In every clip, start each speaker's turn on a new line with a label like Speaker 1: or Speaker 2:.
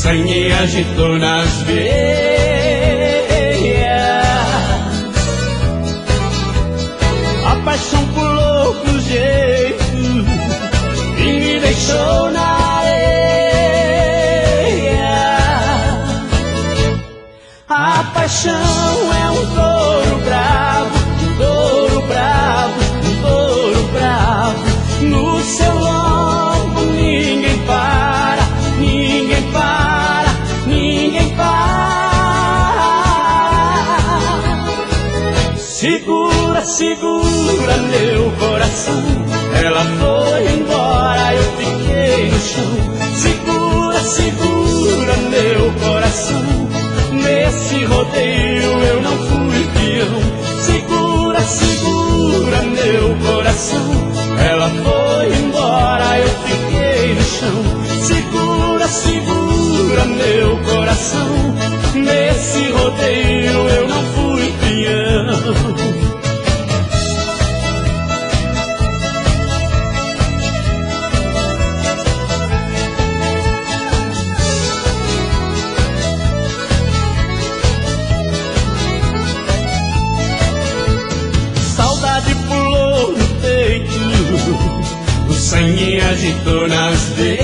Speaker 1: sangue agitou nas veias, a paixão pulou pro jeito e me deixou na areia. A paixão é um touro bravo, um touro bravo, um touro bravo. No seu lombo ninguém para, ninguém para, ninguém para. Segura, segura meu coração, ela foi embora, eu fiquei no chão. Segura, segura meu coração, nesse rodeio eu não fui peão. Segura, segura meu coração, ela foi embora, eu fiquei no chão. Segura, segura meu coração, nesse rodeio eu não fui peão. O sangue agitou nas veias,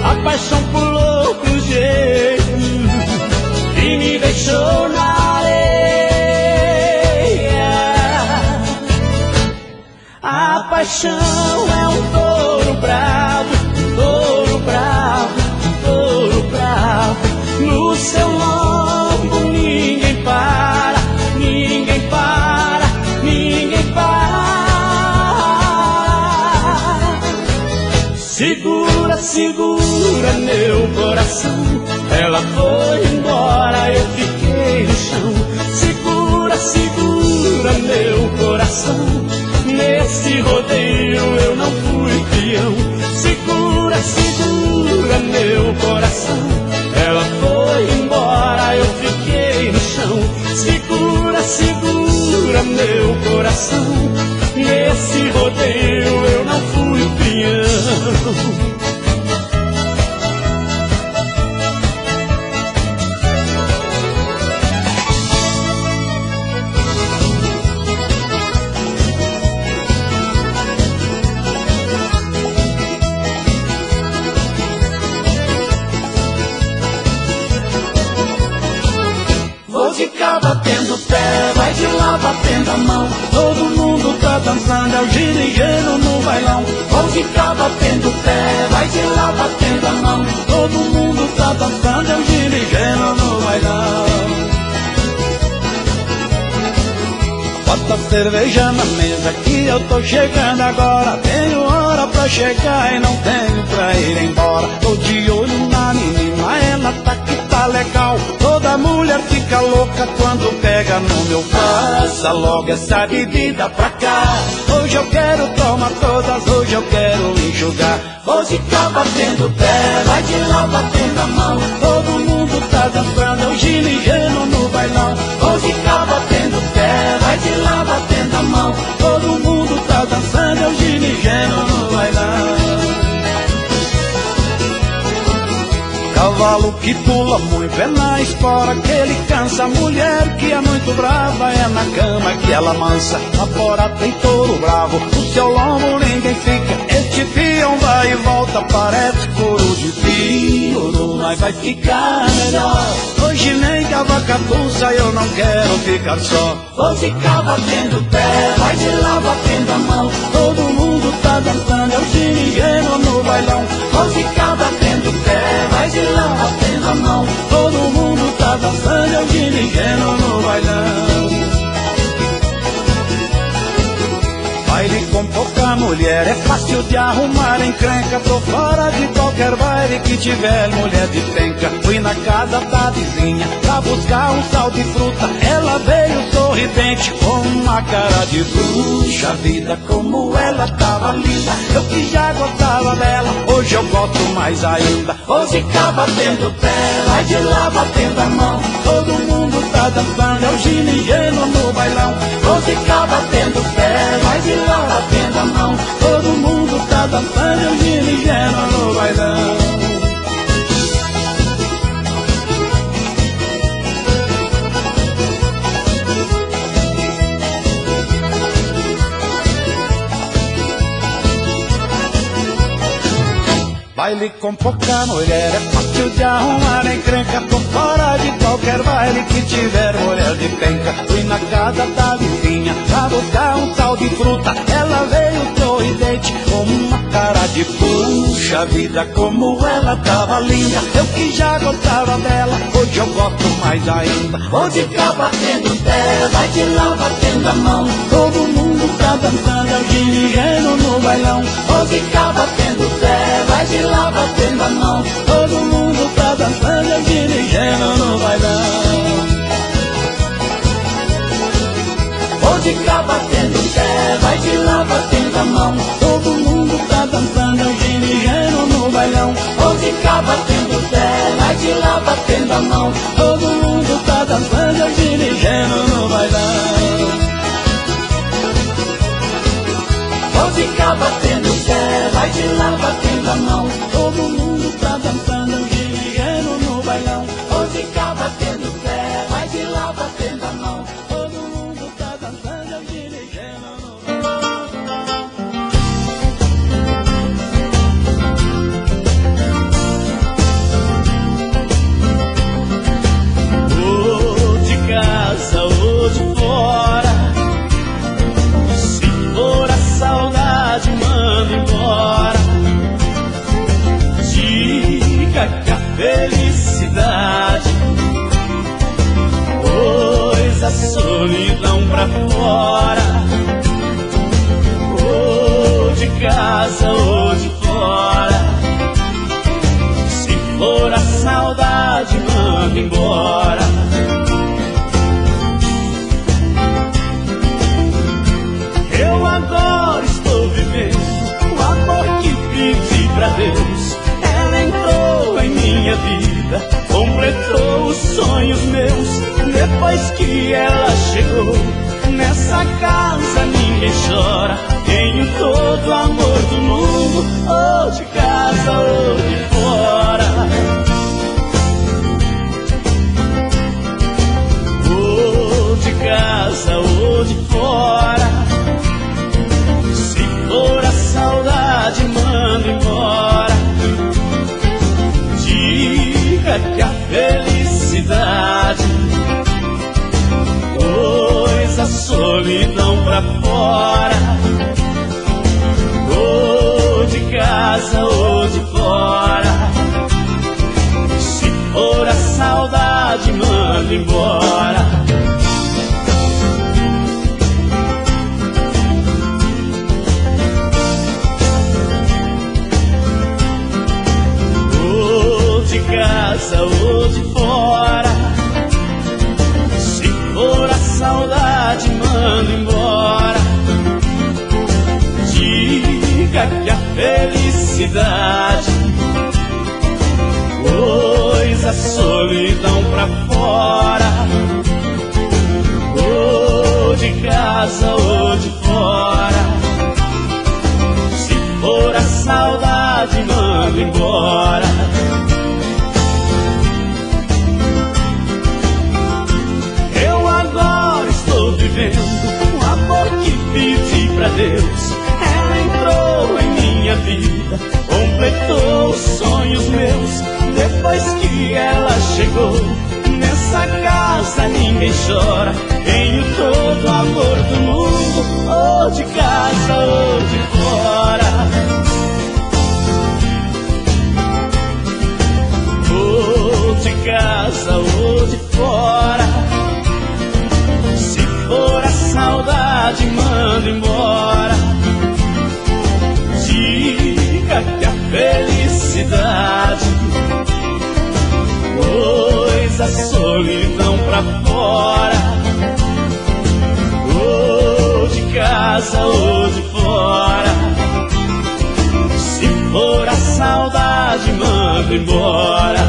Speaker 1: a paixão pulou pro jeito e me deixou na areia. A paixão é um touro bravo, um touro bravo, um touro bravo. No seu lombo ninguém para, ninguém para, ninguém para. Segura, segura meu coração, ela foi embora, eu fiquei no chão. Segura, segura meu coração, nesse rodeio eu não fui peão. Segura, segura meu coração, ela foi embora, eu fiquei no chão. Segura, segura meu coração, nesse rodeio eu não fui peão.
Speaker 2: Vou ficar batendo pé, vai de lá batendo a mão. Todo mundo tá dançando, é o ginigeno no bailão. Vou ficar batendo pé, vai de lá batendo a mão. Todo mundo tá dançando, é o ginigeno no bailão. Bota a cerveja na mesa que eu tô chegando agora. Tenho hora pra chegar e não tenho pra ir embora. Tô de olho na menina, ela tá que tá legal. Toda mulher fica louca quando pega no meu pau. Passa logo essa bebida pra cá. Hoje eu quero tomar todas, hoje eu quero enxugar. Vou ficar batendo pé, vai de lá batendo a mão. Todo mundo tá dançando, é o ginigeno no bailão. Vou ficar batendo pé, vai de lá batendo a mão. Todo mundo tá dançando, é o ginigeno no bailão. Cavalo que pula muito é na espora que ele cansa. Mulher que é muito brava é na cama que ela mansa. Na fora tem touro bravo, o seu lombo ninguém fica. Este peão vai e volta, parece couro de pioro. Mas vai ficar melhor, hoje nem cavacatuça, eu não quero ficar só. Vou ficar batendo pé, vai de lá batendo a mão. Todo mundo tá dançando, é o ginigeno no bailão. Vou ficar batendo pé, vai de lá batendo a mão. Todo mundo tá dançando, é o ginigeno no bailão. Baile com pouca mulher é fácil de arrumar encrenca. Tô fora de qualquer baile que tiver mulher de penca. Fui na casa da vizinha pra buscar um sal de fruta. Ela veio sorridente com uma cara de bruxa. Vida como ela tava linda, eu que já gostava dela, hoje eu gosto mais ainda. Vou ficar batendo pé, vai de lá batendo a mão. Todo mundo tá dançando, é o ginigeno no bailão. Vou ficar batendo pé, vai de lá batendo a a mão. Todo mundo tá dançando, eu dirigindo no bailão. Baile com pouca mulher é fácil de arrumar encrenca. Tô fora de qualquer baile que tiver mulher de penca. Fui na casa da vizinha pra buscar um tal de fruta. Ela veio sorridente com uma cara de puxa vida, como ela tava linda. Eu que já gostava dela, hoje eu gosto mais ainda. Vou de cá batendo pé, vai de lá batendo a mão. Todo mundo tá dançando, eu dirigindo no bailão. Vou de cá batendo pé, vai de lá batendo a mão. Todo mundo tá dançando, eu dirigindo no bailão. Vou de cá batendo pé, vai de lá batendo a mão. Todo mundo tá dançando, eu dirigindo no bailão. Vou de cá batendo pé, vai de lá batendo a mão. Todo mundo tá dançando, eu dirigindo no bailão. Vou de cá batendo pé, vai de lá batendo a mão. Todo mundo tá dançando, eu dirigindo no bailão. Vou de cá batendo pé, vai de lá batendo a mão. Todo mundo tá dançando, eu dirigindo no bailão.
Speaker 1: Ou de casa ou de fora, se for a saudade, manda embora. Diga que a felicidade pôs a solidão pra fora. Ou de casa ou de fora, se for a saudade, manda embora. Eu agora estou vivendo o amor que pedi pra Deus. Ela entrou em minha vida, completou os sonhos meus. Depois que ela chegou, nessa casa ninguém chora. Tenho todo o amor do mundo, ou de casa ou de fora. Ou de casa ou de fora, se for a saudade, manda embora. Diga que a felicidade pôs a solidão pra fora. Ou de casa ou de fora, se for a saudade, manda embora. De casa ou de fora, se for a saudade, manda embora. Diga que a felicidade pôs a solidão pra fora. Ou de casa ou de fora, se for a saudade, manda embora. Vivendo o amor que pedi pra Deus. Ela entrou em minha vida, completou os sonhos meus. Depois que ela chegou, nessa casa ninguém chora. Tenho todo o amor do mundo, ou de casa ou de fora. Ou de casa ou de fora, se for a saudade, manda embora. Diga que a felicidade pôs a solidão pra fora. Ou de casa ou de fora, se for a saudade, manda embora.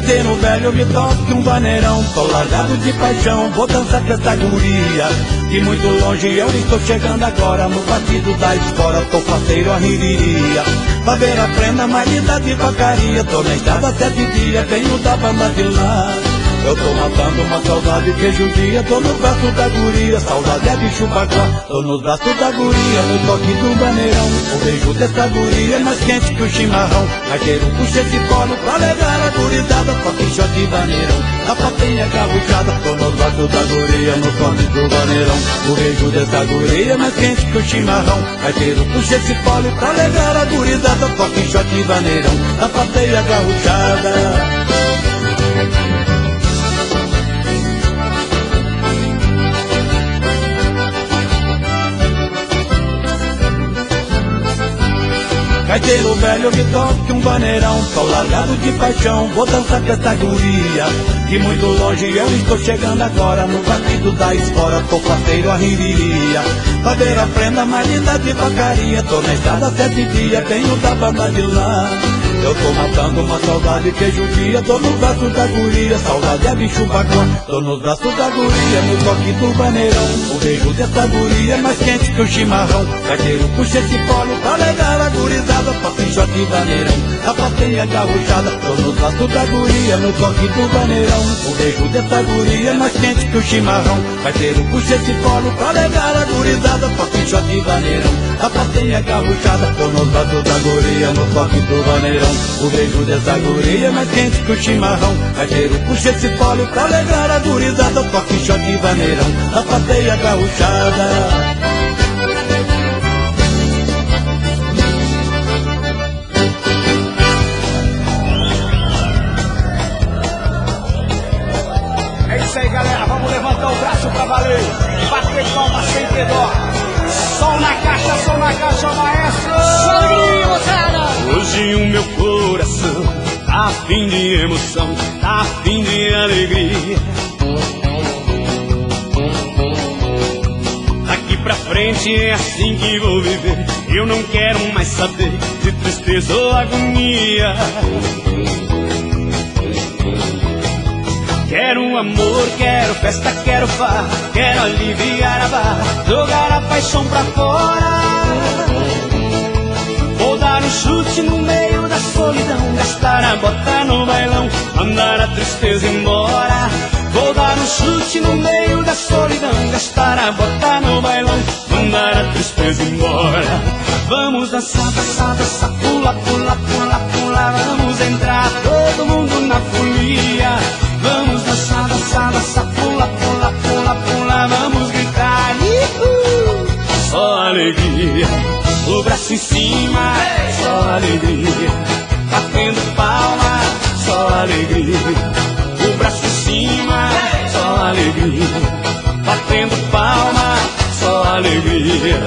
Speaker 2: Gaiteiro velho, me toque um vaneirão, tô largado de paixão, vou dançar com essa guria. De muito longe eu estou chegando agora, no partido da escola, tô faceiro a ririria. Pra ver a prenda mais linda de vacaria, tô na estrada 7 dias, venho da banda de lá. Eu tô matando uma saudade que judia, tô no braço da guria, saudade é bicho bacana. Tô nos braços da guria, no toque do vaneirão, o beijo dessa guria é mais quente que o chimarrão. Gaiteiro puxa esse colo pra levar a gurizada, toque shot de vaneirão, a patinha gaúchada. Tô nos braços da guria, no toque do vaneirão, o beijo dessa guria é mais quente que o chimarrão. Gaiteiro puxa esse colo pra levar a gurizada, toque shot de vaneirão, a patinha gaúchada. Gaiteiro velho, me toque um vaneirão, tô largado de paixão, vou dançar com essa guria. De muito longe eu estou chegando agora, no partido da escola, tô faceiro a ririria. Pra ver a prenda mais linda de vacaria, tô na estrada 7 dias, venho da banda de lá. Eu tô matando uma saudade que judia, tô no braço da guria, saudade é bicho bacana. Tô nos braços da guria, no toque do vaneirão, o beijo dessa guria é mais quente que o chimarrão. Gaiteiro puxa esse colo pra levar a gurizada, toque shot de vaneirão, a patinha gaúchada. Tô nos braços da guria, no toque do vaneirão, o beijo dessa guria é mais quente que o chimarrão. Gaiteiro puxa esse colo pra levar a gurizada, toque shot de vaneirão, a patinha gaúchada. Tô nos braços da guria, no toque do vaneirão, o beijo dessa guria é mais quente que o chimarrão. Gaiteiro puxa esse pole pra alegrar a gurizada, toque shot de vaneirão, a pateia gaúchada.
Speaker 3: É isso aí, galera, vamos levantar o braço pra valer, bater palma sem ter dó. Som na caixa, maestro! Alegria, moçada!
Speaker 1: Hoje o meu coração tá afim de emoção, tá afim de alegria. Daqui pra frente é assim que vou viver, eu não quero mais saber de tristeza ou agonia. Quero amor, quero festa, quero farra, quero aliviar a barra, jogar a paixão pra fora. Vou dar um chute no meio da solidão, gastar a bota no bailão, mandar a tristeza embora. Vou dar um chute no meio da solidão, gastar a bota no bailão, mandar a tristeza embora. Vamos dançar, dançar, dançar, pula, pula, pula, pula. Vamos entrar todo mundo na folia. Vamos dançar, dançar, dançar, pula, pula, pula, pula. Vamos gritar, só alegria. O braço em cima, só alegria. Batendo palma, só alegria. O braço em cima, só alegria. Batendo palma, só alegria.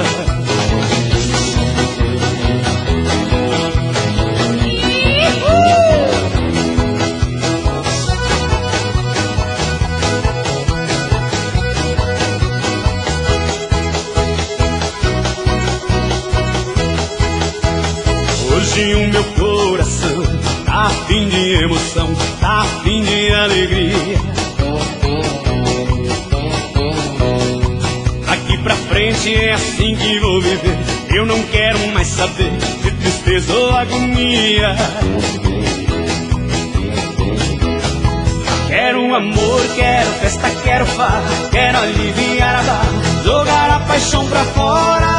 Speaker 1: Hoje o meu coração tá afim de emoção, tá afim de alegria. Daqui pra frente é assim que vou viver, eu não quero mais saber de tristeza ou agonia. Quero amor, quero festa, quero farra, quero aliviar a barra, jogar a paixão pra fora.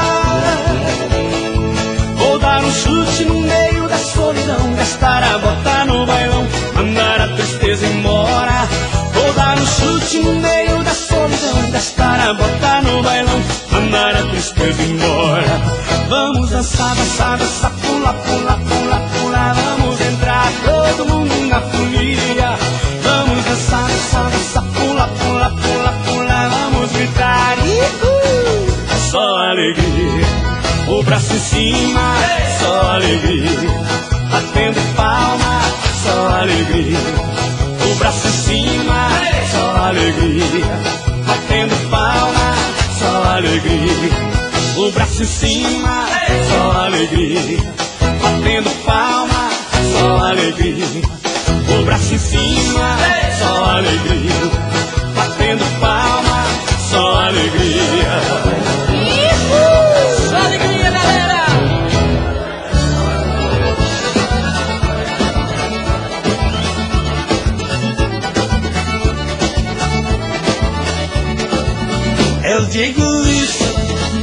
Speaker 1: Vou dar um chute no meio da solidão, gastar a bota no bailão, mandar a tristeza embora. Vou dar um chute no meio da solidão, gastar a bota no bailão, mandar a tristeza embora. Vamos dançar, dançar, dançar, pula, pula, pula, pula. Vamos entrar todo mundo na folia. Vamos dançar, dançar, dançar, pula, pula, pula, pula. Vamos gritar, só alegria. O braço em cima, só alegria. Batendo palma, só alegria. O braço em cima, só alegria. Batendo palma, só alegria. O braço em cima, só alegria. Batendo palma, só alegria. o braço em cima, só alegria. Batendo palma, só alegria.
Speaker 4: Só alegria, galera!
Speaker 2: Eu digo isso,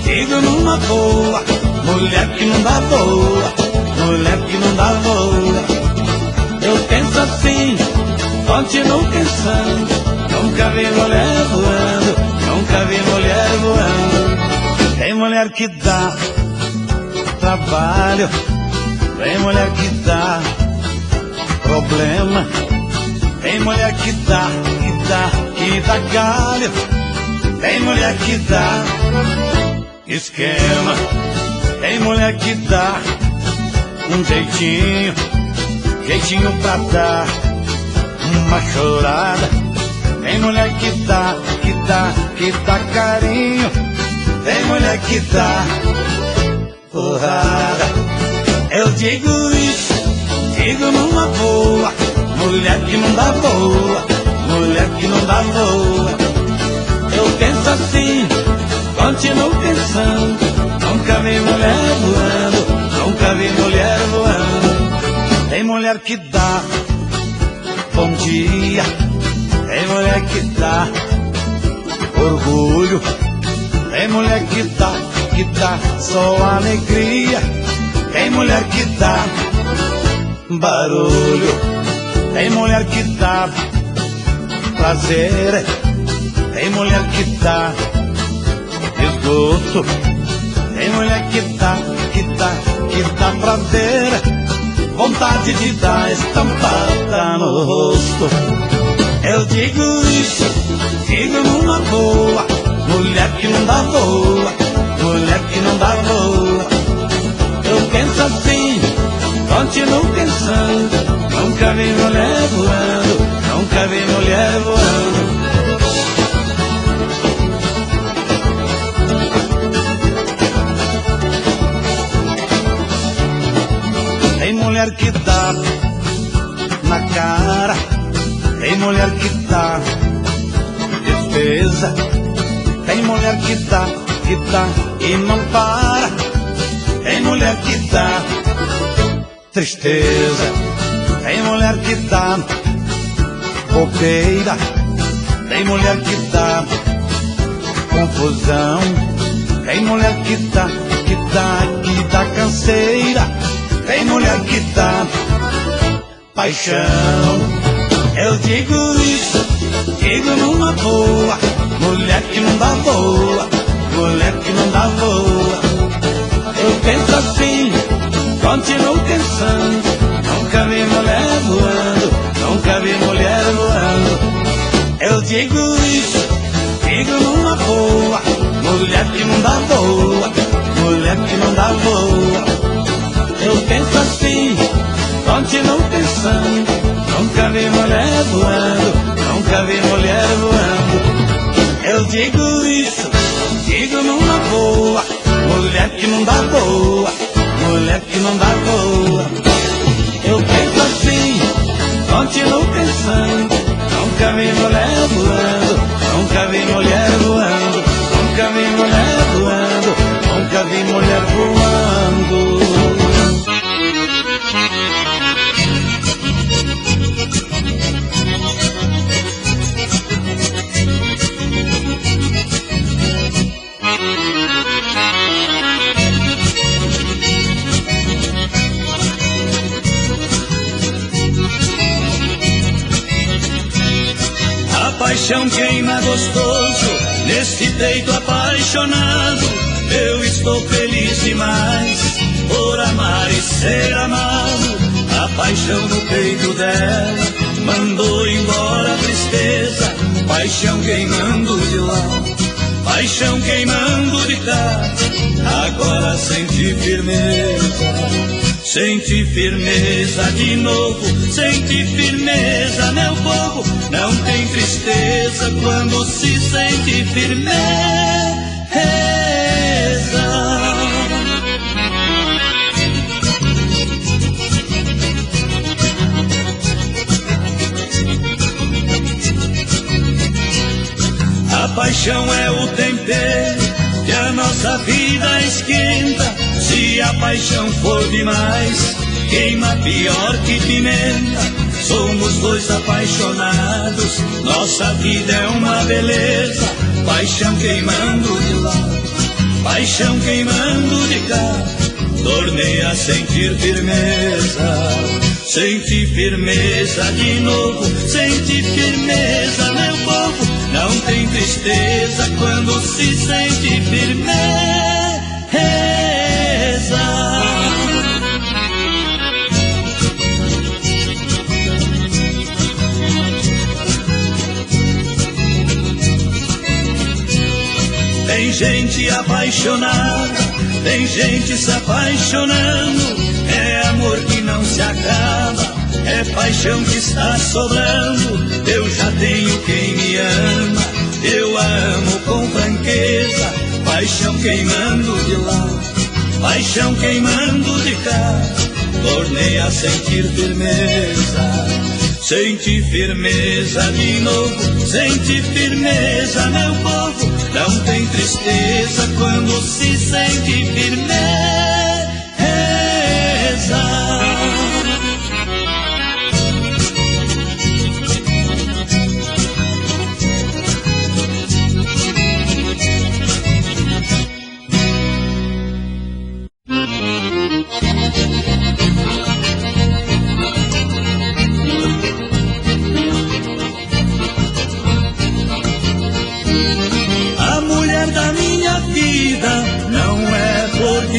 Speaker 2: digo numa boa. Mulher que não dá boa, mulher que não dá boa. Eu penso assim, continuo pensando. Nunca vi mulher voando, nunca vi mulher voando. Tem mulher que dá trabalho, tem mulher que dá problema. Tem mulher que dá galho. Tem mulher que dá esquema. Tem mulher que dá um jeitinho pra dar uma chorada. Tem mulher que dá carinho. Tem mulher que dá porrada. Eu digo isso, digo numa boa. Mulher que não dá boa, mulher que não dá boa. Eu penso assim, continuo pensando. Nunca vi mulher voando, nunca vi mulher voando. Tem mulher que dá bom dia, tem mulher que dá orgulho. Tem mulher que dá só alegria. Tem mulher que dá barulho. Tem mulher que dá prazer. Tem mulher que dá esgoto. Tem mulher que dá prazer. Vontade de dar estampada no rosto. Eu digo isso, digo numa boa. Mulher que não dá boa, mulher que não dá boa. Eu penso assim, continuo pensando. Nunca vi mulher voando, nunca vi mulher voando. Tem mulher que dá na cara. Tem mulher que dá despesa. Tem mulher que dá e não para. Tem mulher que dá tristeza. Tem mulher que dá bobeira. Tem mulher que dá confusão. Tem mulher que dá canseira. Tem mulher que dá paixão. Eu digo isso, digo numa boa. Mulher que não dá boa, mulher que não dá boa. Eu penso assim, continuo pensando. Nunca vi mulher voando, nunca vi mulher voando. Eu digo isso, digo numa boa. Mulher que não dá boa, mulher que não dá boa. Eu penso assim, continuo pensando. Nunca vi mulher voando, nunca vi mulher voando. Eu digo isso, digo numa boa. Mulher que não dá boa, mulher que não dá boa. Eu penso assim, continuo pensando. Nunca vi mulher voando, nunca vi mulher voando. Nunca vi mulher voando, nunca vi mulher voando.
Speaker 1: A paixão queima gostoso, nesse peito apaixonado. Eu estou feliz demais por amar e ser amado. A paixão no peito dela mandou embora a tristeza. Paixão queimando de lá, paixão queimando de cá. Agora senti firmeza, senti firmeza de novo. Senti firmeza, meu povo. Não tem tristeza quando se sente firmeza.
Speaker 2: paixão é o tempero que a nossa vida esquenta. Se a paixão for demais, queima pior que pimenta. Somos dois apaixonados, nossa vida é uma beleza. Paixão queimando de lá, paixão queimando de cá. Tornei a sentir firmeza, senti firmeza de novo. Senti firmeza, meu povo, não tem tristeza quando se sente firmeza. Tem gente apaixonada, tem gente se apaixonando. É amor que não se acaba, é paixão que está sobrando. Eu já tenho quem me ama, eu a amo com franqueza. Paixão queimando de lá, paixão queimando de cá. Tornei a sentir firmeza, senti firmeza de novo. Senti firmeza, meu povo, não tem tristeza quando se sente firmeza.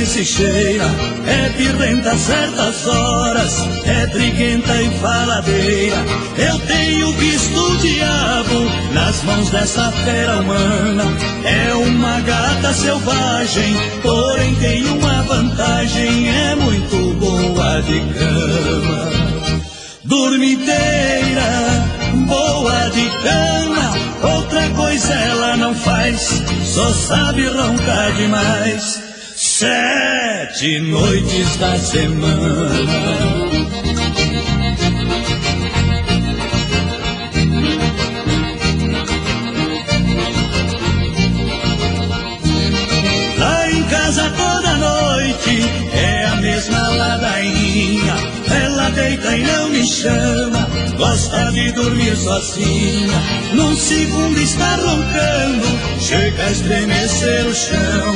Speaker 2: Se cheira, é birrenta certas horas, é briguenta e faladeira. Eu tenho visto o diabo nas mãos dessa fera humana. É uma gata selvagem, porém tem uma vantagem, é muito boa de cama. Dormideira, boa de cama, outra coisa ela não faz, só sabe roncar demais. 7 noites da semana. Lá em casa toda noite é a mesma ladainha. Ela deita e não me chama, gosta de dormir sozinha. Num segundo está roncando, chega a estremecer o chão.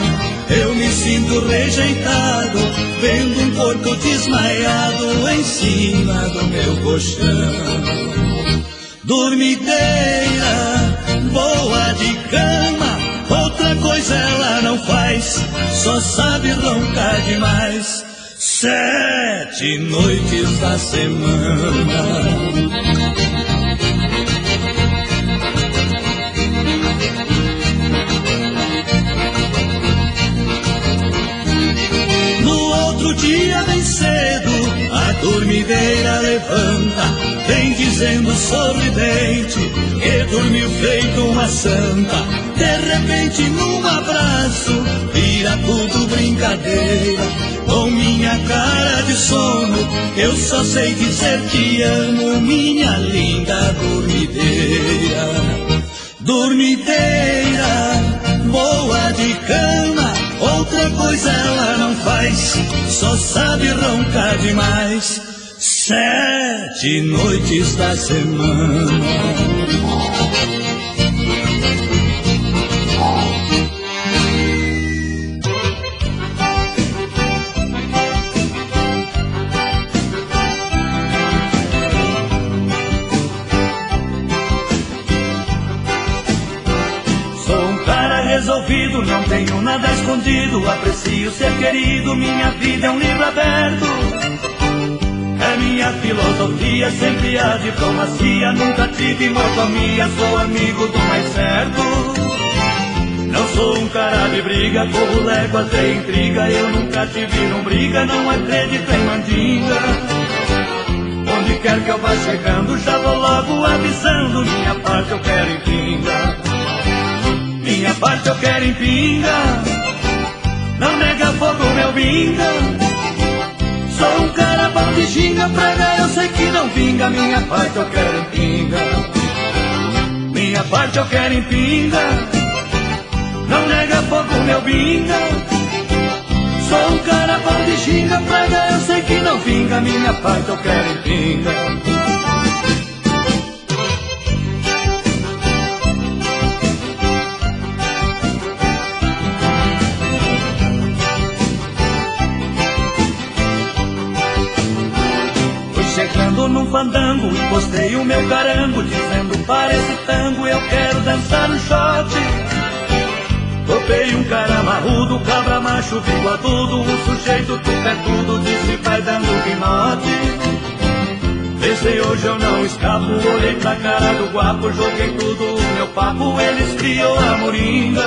Speaker 2: Eu me sinto rejeitado, vendo um corpo desmaiado em cima do meu colchão. Dormideira, boa de cama, outra coisa ela não faz, só sabe roncar demais. 7 noites da semana. Outro dia bem cedo, a dormideira levanta, vem dizendo sorridente que dormiu feito uma santa. De repente num abraço, vira tudo brincadeira. Com minha cara de sono, eu só sei dizer te amo, minha linda dormideira. Dormideira, boa de cama, outra coisa ela não faz, só sabe roncar demais. 7 noites da semana. Resolvido, não tenho nada escondido, aprecio ser querido, minha vida é um livro aberto. É minha filosofia, sempre a diplomacia, nunca tive mordomia, sou amigo do mais certo. Não sou um cara de briga, corro léguas de intriga, eu nunca tive num briga, não acredito em mandinga. Onde quer que eu vá chegando, já vou logo avisando, minha parte eu quero em pinga. Minha parte eu quero em pinga, não nega fogo meu binga. Sou um cara bom de ginga, praga eu sei que não vinga. Minha parte eu quero em pinga,
Speaker 1: Minha parte eu quero em pinga, não nega fogo meu binga. Sou um cara bom de xinga, praga eu sei que não vinga. Minha parte eu quero em pinga. Chegando num fandango, encostei o meu carango, dizendo para esse tango eu quero dançar no shot. Topei um cara marrudo, cabra macho, bigodudo, um sujeito tupetudo, disse vai dando guinote. Pensei hoje eu não escapo, olhei pra cara do guapo, joguei tudo o meu papo, ele esfriou a moringa.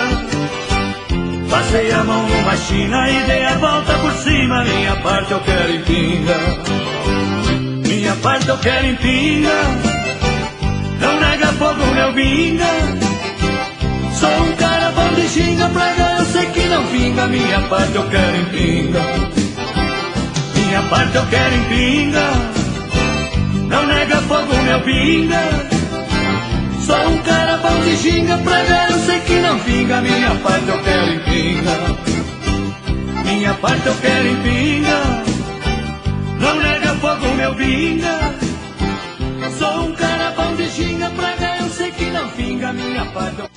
Speaker 1: Passei a mão numa china e dei a volta por cima, minha parte eu quero em pinga. Minha parte eu quero em pinga, não nega fogo meu binga. Sou um cara bom de xinga, praga eu sei que não vinga. Minha parte eu quero em pinga. Minha parte eu quero em pinga, não nega fogo meu binga. Sou um cara bom de xinga, praga eu sei que não vinga. Minha parte eu quero em pinga. Minha parte eu quero em pinga, não nega fogo meu binga. Sou um cara bom de xinga, praga eu sei que não vinga. Minha parte eu...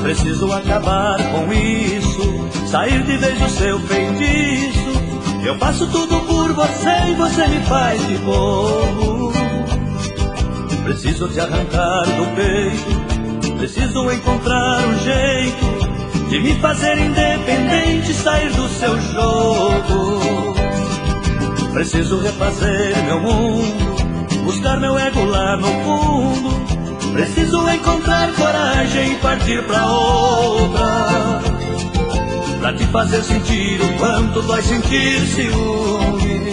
Speaker 1: Preciso acabar com isso, sair de vez do seu feitiço. Eu faço tudo por você e você me faz de bobo. Preciso te arrancar do peito, preciso encontrar um jeito de me fazer independente, sair do seu jogo. Preciso refazer meu mundo, buscar meu ego lá no fundo. Preciso encontrar coragem e partir pra outra, pra te fazer sentir o quanto dói sentir ciúme.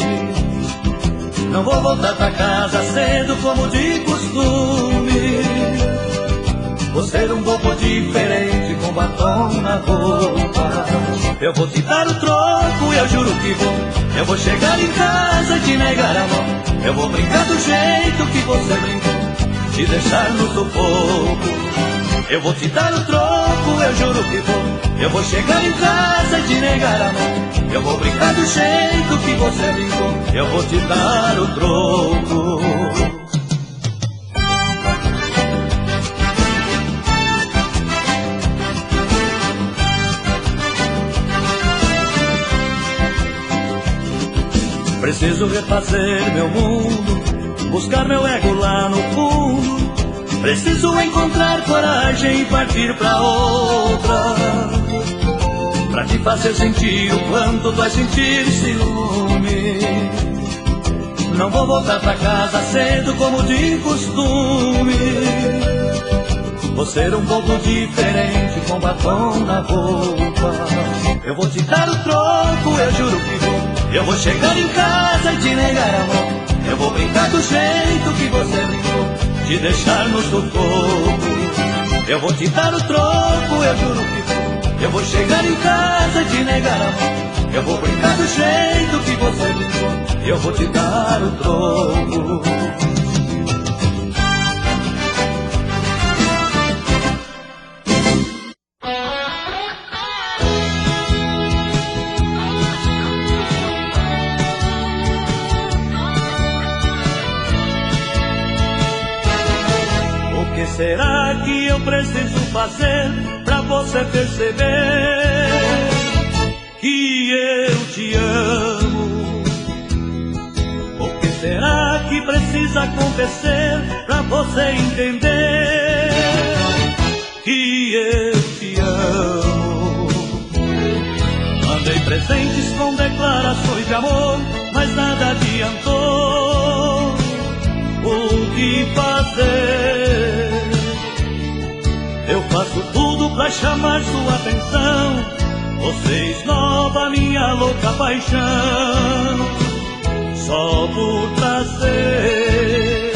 Speaker 1: Não vou voltar pra casa cedo como de costume. Vou ser um pouco diferente com batom na roupa. Eu vou te dar o troco, eu juro que vou. Eu vou chegar em casa e te negar a mão. Eu vou brincar do jeito que você brincou, te deixar no sufoco. Eu vou te dar o troco, eu juro que vou. Eu vou chegar em casa e te negar a mão. Eu vou brincar do jeito que você brincou. Eu vou te dar o troco. Preciso refazer meu mundo, buscar meu ego lá no fundo. Preciso encontrar coragem e partir pra outra, pra te fazer sentir o quanto vai sentir ciúme. Não vou voltar pra casa cedo como de costume. Vou ser um pouco diferente com batom na roupa. Eu vou te dar o troco, eu juro que vou. Eu vou chegar em casa e te negar a mão. Eu vou brincar do jeito que você brincou, te deixar no sufoco. Eu vou te dar o troco, eu juro que vou. Eu vou chegar em casa e te negar a mão. Eu vou brincar do jeito que você brincou. Eu vou te dar o troco. O que será que eu preciso fazer pra você perceber que eu te amo? O que será que precisa acontecer pra você entender que eu te amo? Mandei presentes com declarações de amor, mas nada adiantou. O que fazer? Eu faço tudo pra chamar sua atenção. Você esnova minha louca paixão, só por prazer.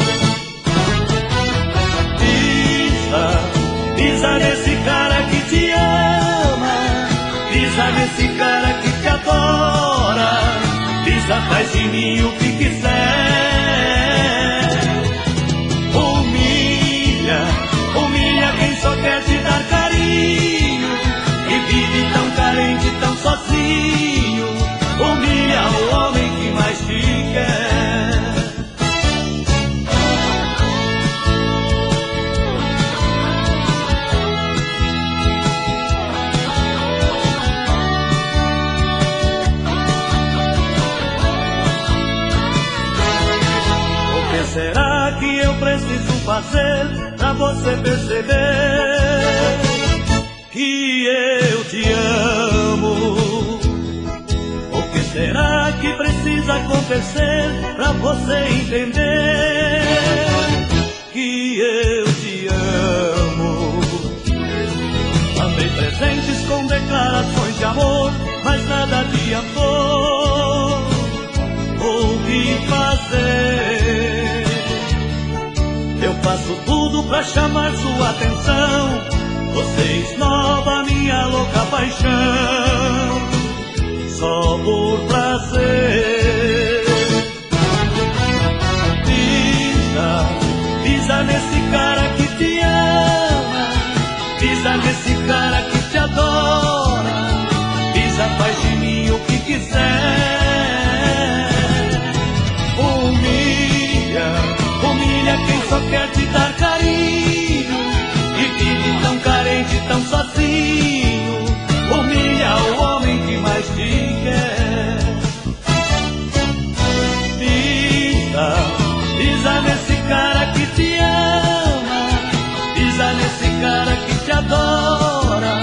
Speaker 1: Pisa nesse cara que te ama. Pisa pisa nesse cara que te adora, pisa, faz de mim o que quiser. Humilha, humilha quem só quer te dar carinho e vive tão carente, tão sozinho. Humilha o homem que mais te quer. O que será que eu preciso fazer pra você perceber que eu te amo? O que será que precisa acontecer pra você entender que eu te amo? Mandei presentes com declarações de amor, mas nada adiantou. O que fazer? Eu faço tudo pra chamar sua atenção, você esnova minha louca paixão, só por prazer. Pisa, pisa nesse cara que te ama, pisa nesse cara que te adora, pisa, faz de mim o que quiser. Humilha, humilha quem só quer te dar carinho e vive tão carente, tão sozinho. Humilha o homem que mais te quer. Pisa, pisa nesse cara que te ama, pisa nesse cara que te adora,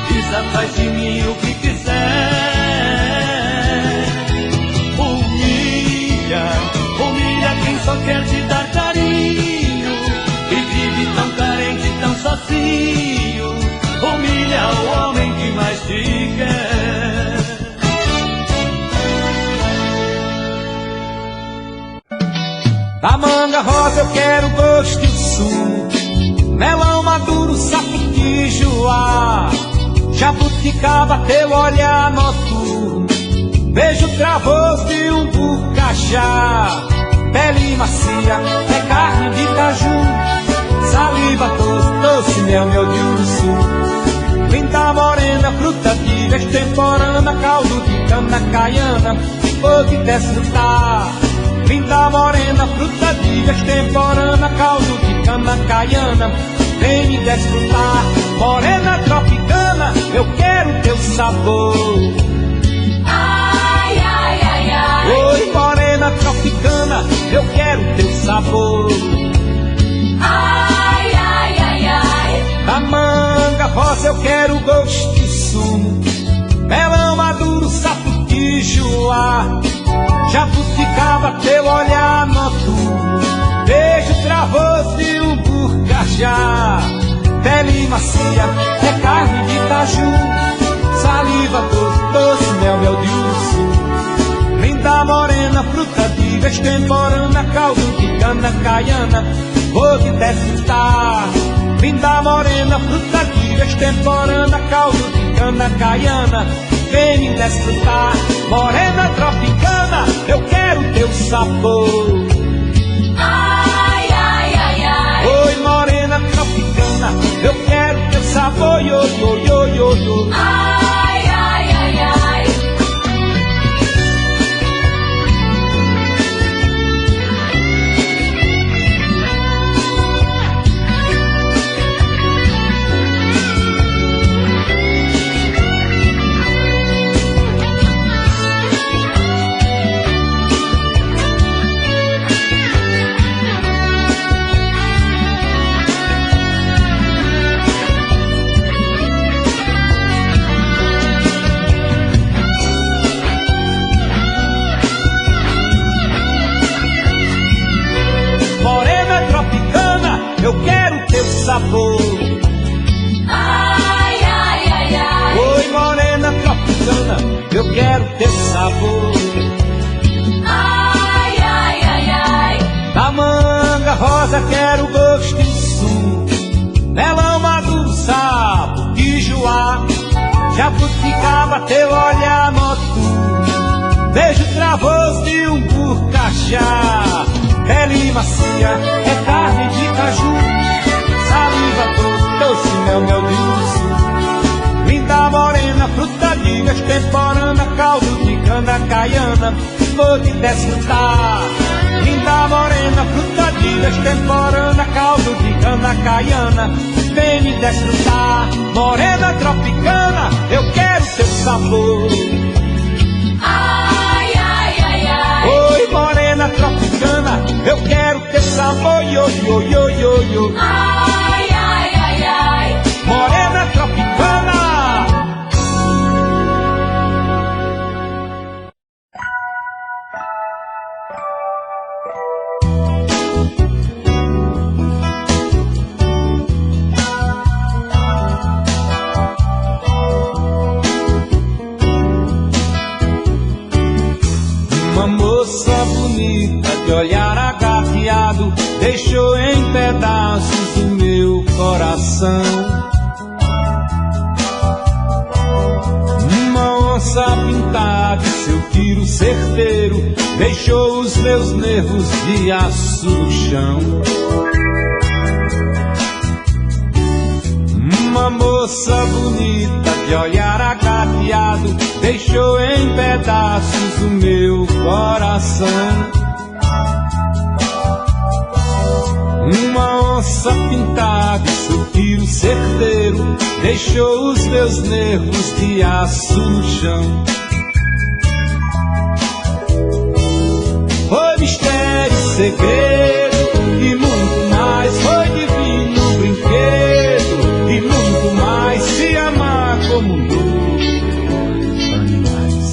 Speaker 1: pisa, faz de mim o que quiser. Humilha, humilha quem só quer te dar carinho e vive tão carente, tão sozinho. Humilha o homem que mais te quer.
Speaker 3: Da manga rosa eu quero gosto e sumo, melão maduro, sapitijuá, jabuticaba, teu olhar noturno, beijo travoso de um bucajá, pele macia, é carne de caju, saliva doce, doce mel, mel de urso, linda morena, fruta de vez temporana, caldo de cana caiana, vou te desfrutar. Linda morena, fruta de vez temporana, caldo de cana caiana, vem me desfrutar. Morena tropicana, eu quero teu sabor.
Speaker 4: Ai, ai, ai, ai.
Speaker 3: Oi, morena tropicana, eu quero teu sabor.
Speaker 4: Ai, ai, ai, ai.
Speaker 3: Da manga rosa eu quero gosto e sumo, melão maduro, sapitijuá, jabuticaba, teu olhar noturno, beijo travoso de um burcajá, pele macia, é carne de caju, saliva doce, doce mel, mel de urso, linda morena, fruta de vez temporana, caldo de cana caiana, vou te desfrutar. Linda morena, fruta de vez temporana, caldo de cana caiana, vem me desfrutar. Morena tropicana, eu quero teu sabor.
Speaker 4: Ai, ai, ai, ai.
Speaker 3: Oi, morena tropicana, eu quero teu sabor. Yo, yo, yo, yo, yo.
Speaker 4: Ai, ai, ai, ai.
Speaker 3: Eu quero teu sabor.
Speaker 4: Ai, ai, ai, ai.
Speaker 3: Oi, morena tropicana, eu quero teu sabor.
Speaker 4: Ai, ai, ai, ai.
Speaker 3: Da manga rosa quero gosto e sumo, melão maduro, sabo, tijuá, jabuticaba, teu olhar noturno, beijo travoso de um burcachá, pele macia, é carne de caju, saliva doce, mel de urso, linda morena, fruta de extemporânea, caldo de cana caiana, vou te desfrutar. Linda morena, fruta de extemporânea, caldo de cana caiana, vem me desfrutar. Morena tropicana, eu quero seu sabor.
Speaker 4: Ai, ai, ai, ai.
Speaker 3: Oi, morena tropicana, eu quero teu sabor. Yo, yo, yo, yo, yo.
Speaker 4: Ai, ai, ai, ai.
Speaker 3: Morena tropicana. Uma moça bonita de olhar agateado deixou em pedaços o meu coração. Uma onça pintada e seu tiro certeiro deixou os meus nervos de aço no chão. Uma moça bonita de olhar agateado deixou em pedaços o meu coração. Uma onça pintada e seu tiro certeiro deixou os meus nervos de aço no chão. Foi mistério, segredo e muito mais. Foi divino brinquedo e muito mais. Se amar como dois animais.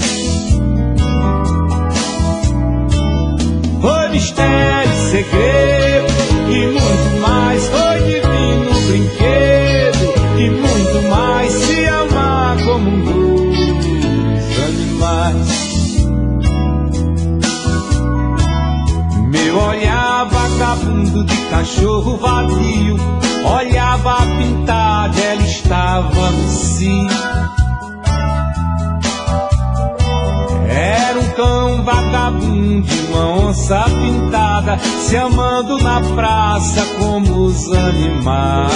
Speaker 3: Foi mistério, segredo e muito mais. Foi divino brinquedo e muito mais. Se amar como dois animais. Meu olhar vagabundo de cachorro vadio olhava a pintada, ela estava no cio. Era um cão vagabundo, uma onça pintada, se amando na praça como os animais.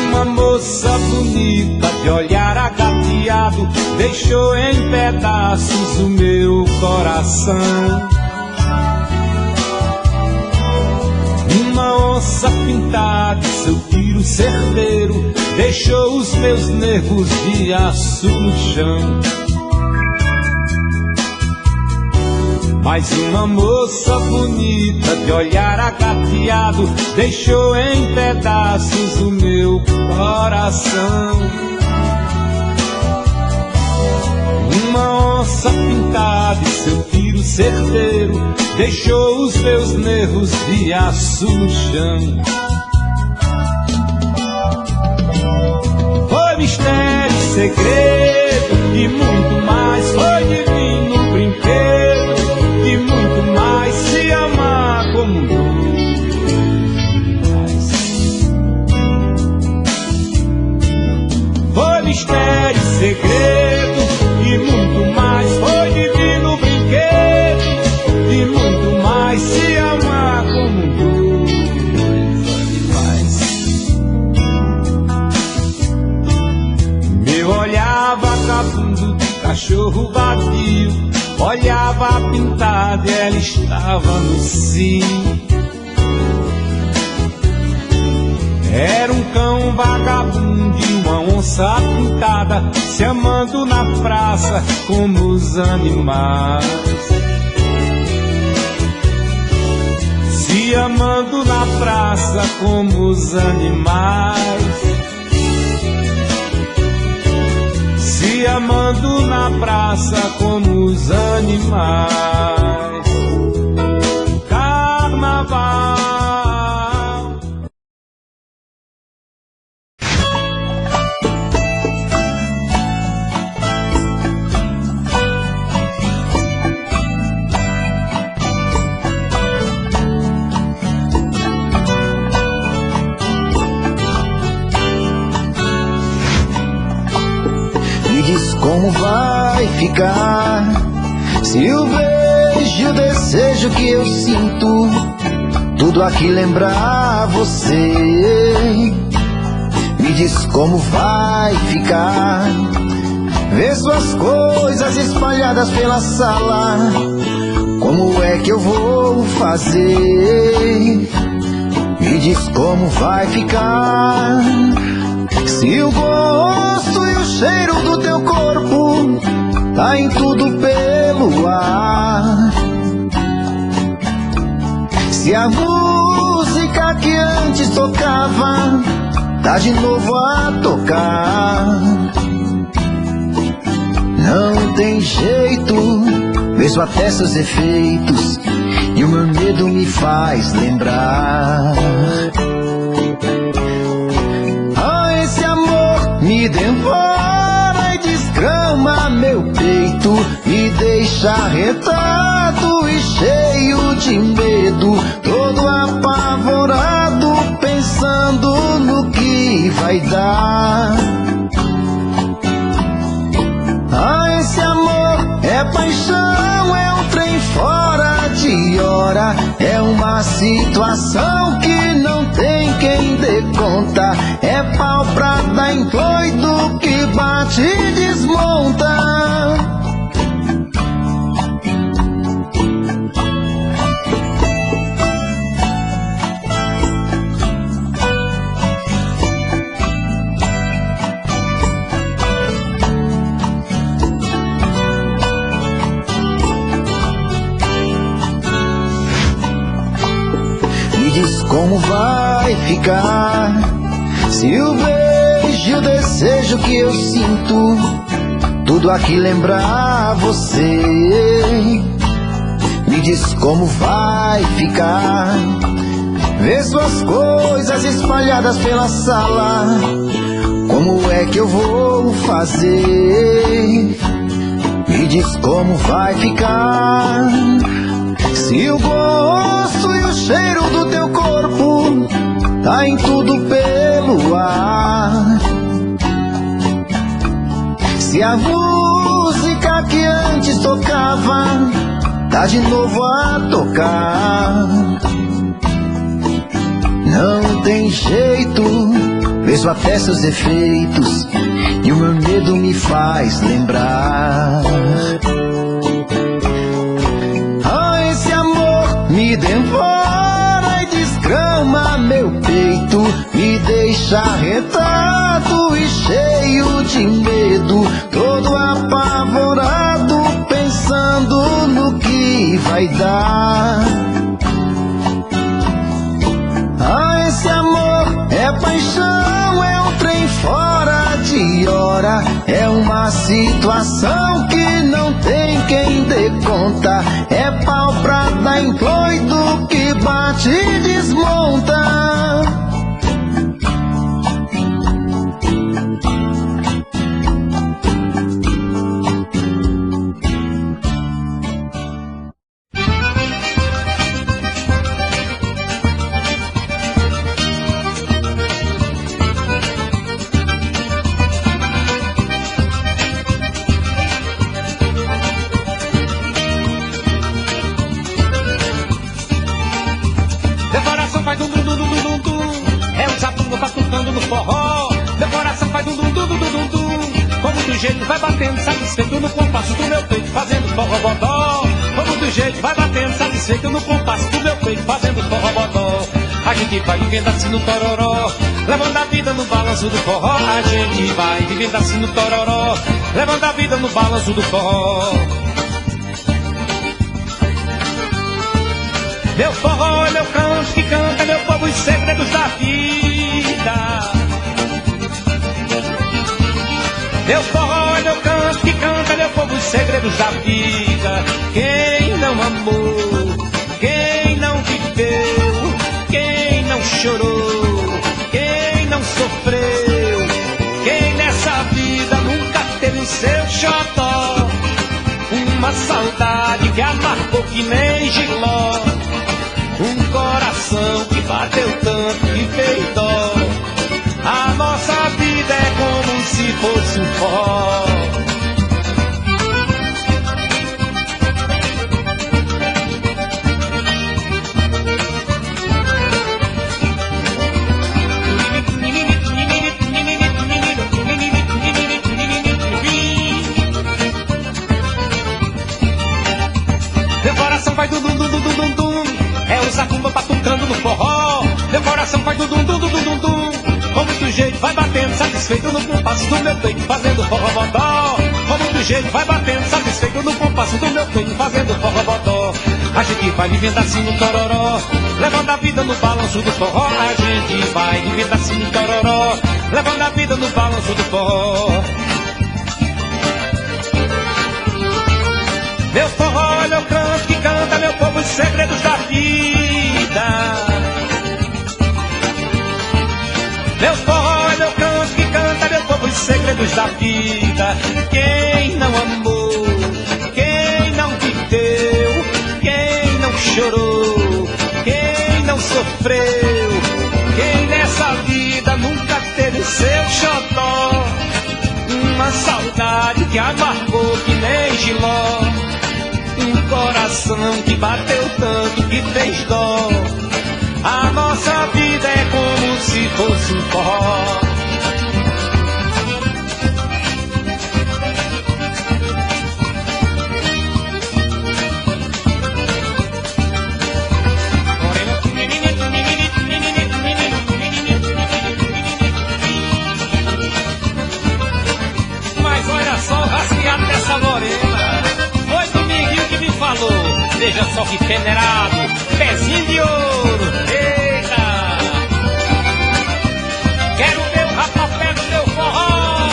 Speaker 3: Uma moça bonita de olhar agateado deixou em pedaços o meu coração. Uma onça pintada e seu tiro certeiro deixou os meus nervos de aço no chão. Mas uma moça bonita de olhar agateado deixou em pedaços o meu coração. Uma onça pintada e seu tiro certeiro deixou os meus nervos de aço no chão. Foi mistério, segredo e muito mais. Foi divino brinquedo e muito mais. Se amar como dois. Foi mistério, segredo e muito mais. Foi divino brinquedo e muito mais. Se amar como dois animais. Meu olhar vagabundo de cachorro vadio olhava a pintada e ela estava no cio. Era um cão vagabundo e uma onça pintada se amando na praça como os animais. Se amando na praça como os animais. Se amando na praça como os animais. Carnaval.
Speaker 5: como vai ficar. Se o beijo, o desejo que eu sinto, tudo aqui lembrar você. Me diz como vai ficar. Vê suas coisas espalhadas pela sala, como é que eu vou fazer? Me diz como vai ficar. Se o gosto e o cheiro do teu corpo tá em tudo pelo ar. Se a música que antes tocava tá de novo a tocar. Não tem jeito, vejo até seus efeitos, e o meu medo me faz lembrar. Ah, esse amor me devora e desgrama meu peito, me deixa arretado e cheio de medo, todo apavorado, pensando no que vai dar. Ah, esse amor é paixão, é um trem fora de hora, é uma situação que não tem quem dê conta, é pau pra dar em doido que bate e desmonta. Como vai ficar? Se o beijo, o desejo que eu sinto, tudo aqui lembrar você. Me diz como vai ficar. Vê suas coisas espalhadas pela sala, como é que eu vou fazer? Me diz como vai ficar. Se o gosto e o cheiro do teu corpo tá em tudo pelo ar. Se a música que antes tocava tá de novo a tocar. Não tem jeito, vejo até seus efeitos, e o meu medo me faz lembrar. Me devora e desgrama meu peito, me deixa arretado e cheio de medo, todo apavorado, pensando no que vai dar. Ah, esse amor é paixão, é um trem fora de hora, é uma situação que não tem quem dê conta, é pau pra dar em doido que bate e desmonta.
Speaker 3: Vai batendo satisfeito no compasso do meu peito, fazendo forrobodó. Como do jeito vai batendo satisfeito no compasso do meu peito, fazendo forrobodó. A gente vai vivendo assim no tororó, levando a vida no balanço do forró. A gente vai vivendo assim no tororó, levando a vida no balanço do forró. Meu forró é meu canto que canta, meu povo, os segredos da vida. Meu forró é meu canto que canta, meu povo, os segredos da vida. Quem não amou, quem não viveu, quem não chorou, quem não sofreu, quem nessa vida nunca teve o seu xodó, uma saudade que a marcou que nem giló, um coração que bateu tanto que fez dó. A nossa vida é como se fosse um forró, no forró. Meu coração faz dum dum dum dum dum dum. Com muito jeito vai batendo, satisfeito no compasso do meu peito, fazendo forró-bodó. Com muito jeito vai batendo, satisfeito no compasso do meu peito, fazendo forró-bodó. A gente vai vivendo assim no tororó, levando a vida no balanço do forró. A gente vai vivendo assim no tororó, levando a vida no balanço do forró. Meu forró é meu canto que canta, meu povo, os segredos da vida. Meu forró é meu canto que canta, meu povo, os segredos da vida. Quem não amou, quem não viveu, quem não chorou, quem não sofreu, quem nessa vida nunca teve o seu xodó. Uma saudade que amargou que nem giló, um coração que bateu tanto que fez dó. A nossa vida é como se fosse um forró. Mas olha só o rasgueado dessa morena. Foi Dominguinho que me falou. Veja só que peneirado, pezinho de ouro. Eita! Quero ver o rapapé do meu forró.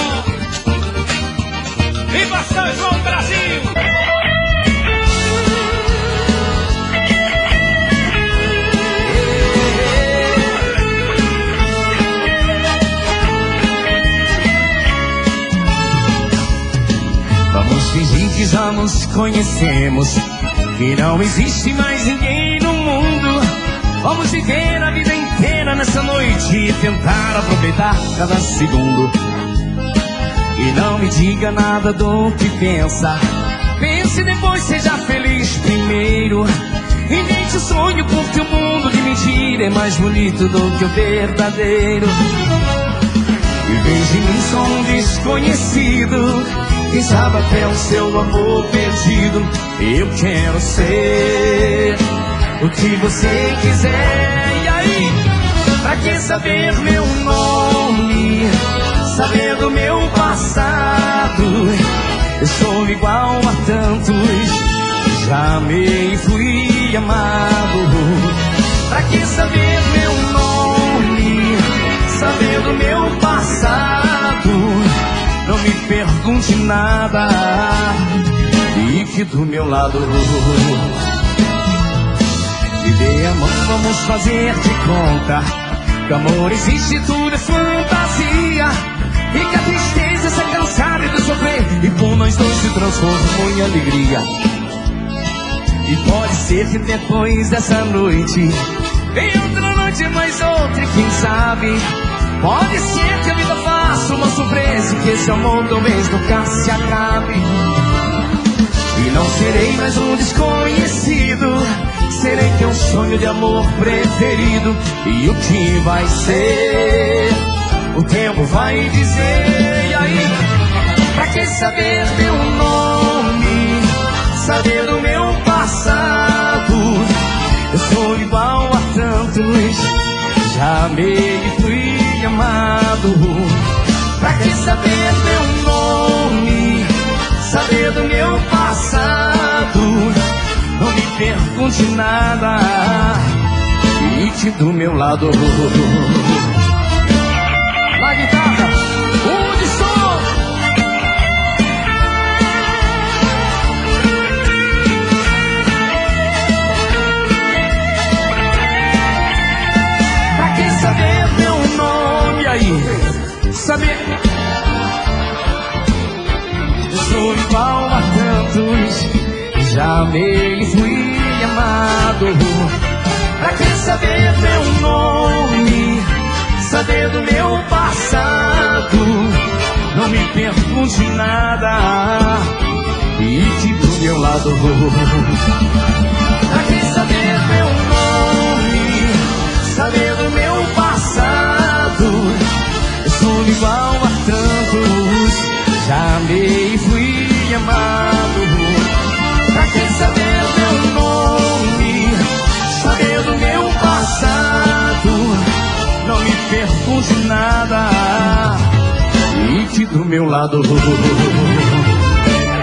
Speaker 3: Viva São João, Brasil!
Speaker 1: Vamos fingir que já nos conhecemos, que não existe mais ninguém no mundo. Vamos viver a vida inteira nessa noite e tentar aproveitar cada segundo. E não me diga nada do que pensa, pense e depois seja feliz primeiro. Invente o sonho porque o mundo de mentira é mais bonito do que o verdadeiro. E veja em mim só um desconhecido, quem sabe até o seu amor perdido. Eu quero ser o que você quiser. E aí, pra que saber meu nome, saber do meu passado? Eu sou igual a tantos, já amei e fui amado. Pra que saber meu nome, saber do meu passado? Não me pergunte nada, fique do meu lado. Me dê a mão, vamos fazer de conta que amor existe, tudo é fantasia. E que a tristeza se cansar de sofrer, e por nós dois se transforma em alegria. E pode ser que depois dessa noite vem outra noite, mais outra, e quem sabe pode ser que a vida faça uma surpresa, que esse amor talvez nunca se acabe. E não serei mais um desconhecido, serei teu sonho de amor preferido. E o que vai ser, o tempo vai dizer. E aí, pra que saber meu nome, saber do meu passado? Eu sou igual a tantos, já amei e fui amado. Pra que saber meu nome, saber do meu passado? Não me pergunte nada, fique do meu lado. Na guitarra, onde estou? Pra que saber meu nome aí? Saber, eu sou igual a tantos, já amei e fui amado. Pra que saber meu nome, saber do meu passado? Não me pergunte nada, fique do meu lado. Pra que saber meu nome, saber do meu passado? Eu sou igual a tantos, já amei e fui amado. Pra que saber meu nome, saber do meu passado?
Speaker 2: lado.